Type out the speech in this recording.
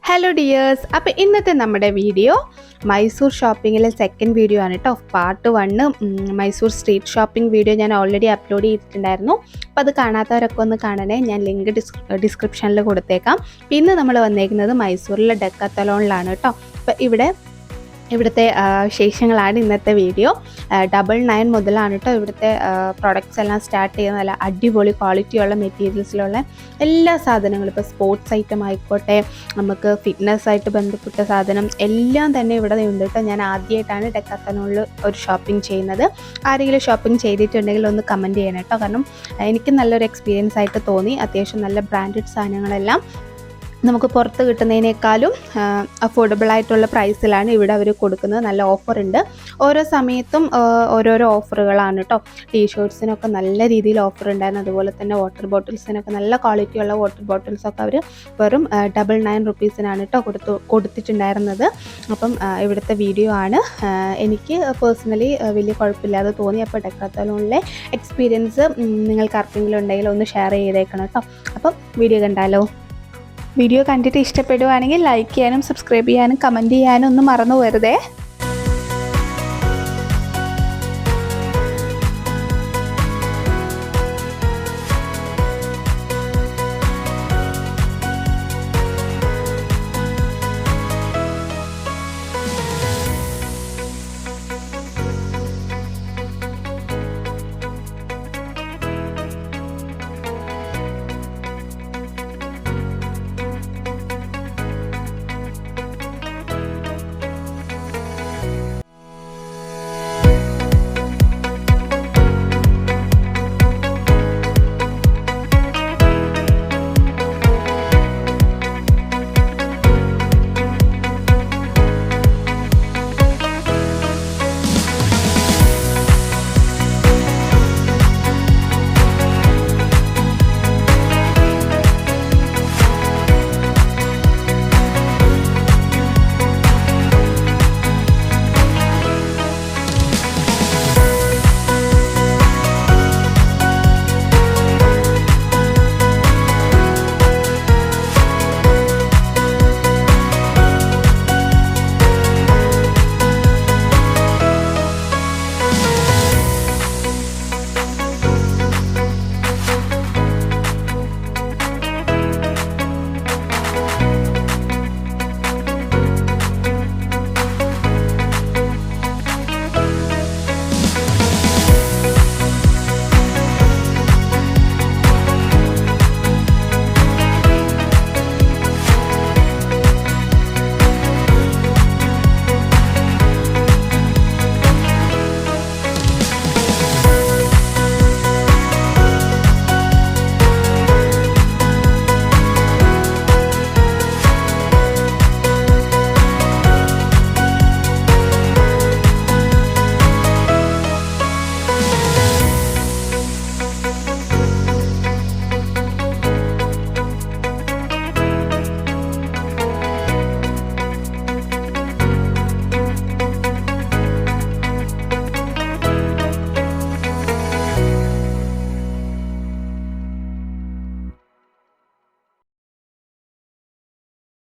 Hello dears, അപ്പോൾ ഇന്നത്തെ നമ്മുടെ വീഡിയോ മൈസൂർ ഷോപ്പിങ്ങിലെ സെക്കൻഡ് വീഡിയോ ആണ് കേട്ടോ. Part 1 Mysore street shopping video ഞാൻ ഓൾറെഡി അപ്ലോഡ് ചെയ്തിട്ടുണ്ടായിരുന്നു. അപ്പോൾ അത് കാണാത്തവരൊക്കെ ഒന്ന് കാണണേ, ഞാൻ ലിങ്ക് ഡിസ്ക്രിപ്ഷനിൽ കൊടുത്തേക്കാം. പിന്നെ നമ്മൾ വന്നേക്കുന്നത് മൈസൂരിലെ ഡെക്കാത്തലോണിലാണ് കേട്ടോ. അപ്പോൾ ഇവിടുത്തെ വിശേഷങ്ങളാണ് ഇന്നത്തെ വീഡിയോ. 99 മുതലാണ് കേട്ടോ ഇവിടുത്തെ പ്രോഡക്റ്റ്സ് എല്ലാം സ്റ്റാർട്ട് ചെയ്യുന്നത്. നല്ല അടിപൊളി ക്വാളിറ്റിയുള്ള മെറ്റീരിയൽസിലുള്ള എല്ലാ സാധനങ്ങളും, ഇപ്പോൾ സ്പോർട്സ് ഐറ്റം ആയിക്കോട്ടെ, നമുക്ക് ഫിറ്റ്നസ് ആയിട്ട് ബന്ധപ്പെട്ട സാധനം എല്ലാം തന്നെ ഇവിടെ ഉണ്ട് കേട്ടോ. ഞാൻ ആദ്യമായിട്ടാണ് ഡെക്കാത്തലോണിൽ ഒരു ഷോപ്പിംഗ് ചെയ്യുന്നത്. ആരെങ്കിലും ഷോപ്പിംഗ് ചെയ്തിട്ടുണ്ടെങ്കിൽ ഒന്ന് കമൻറ്റ് ചെയ്യണം കേട്ടോ. കാരണം എനിക്ക് നല്ലൊരു എക്സ്പീരിയൻസ് ആയിട്ട് തോന്നി. അത്യാവശ്യം നല്ല ബ്രാൻഡഡ് സാധനങ്ങളെല്ലാം നമുക്ക് പുറത്ത് കിട്ടുന്നതിനേക്കാളും അഫോർഡബിൾ ആയിട്ടുള്ള പ്രൈസിലാണ് ഇവിടെ അവർ കൊടുക്കുന്നത്. നല്ല ഓഫറുണ്ട്, ഓരോ സമയത്തും ഓരോരോ ഓഫറുകളാണ് കേട്ടോ. ടീഷർട്ട്സിനൊക്കെ നല്ല രീതിയിൽ ഓഫർ ഉണ്ടായിരുന്നു. അതുപോലെ തന്നെ വാട്ടർ ബോട്ടിൽസിനൊക്കെ നല്ല ക്വാളിറ്റിയുള്ള വാട്ടർ ബോട്ടിൽസൊക്കെ അവർ വെറും 99 റുപ്പീസിനാണ് കേട്ടോ കൊടുത്തിട്ടുണ്ടായിരുന്നത്. അപ്പം ഇവിടുത്തെ വീഡിയോ ആണ്. എനിക്ക് പേഴ്സണലി വലിയ കുഴപ്പമില്ലാതെ തോന്നി. അപ്പോൾ ഡെക്കാത്തലോണിലെ എക്സ്പീരിയൻസ് നിങ്ങൾക്ക് ആർക്കെങ്കിലും ഉണ്ടെങ്കിൽ ഒന്ന് ഷെയർ ചെയ്തേക്കണം കേട്ടോ. അപ്പം വീഡിയോ കണ്ടാലോ. വീഡിയോ കണ്ടിട്ട് ഇഷ്ടപ്പെടുവാണെങ്കിൽ ലൈക്ക് ചെയ്യാനും സബ്സ്ക്രൈബ് ചെയ്യാനും കമൻറ്റ് ചെയ്യാനും ഒന്നും മറന്നു പോകരുതേ.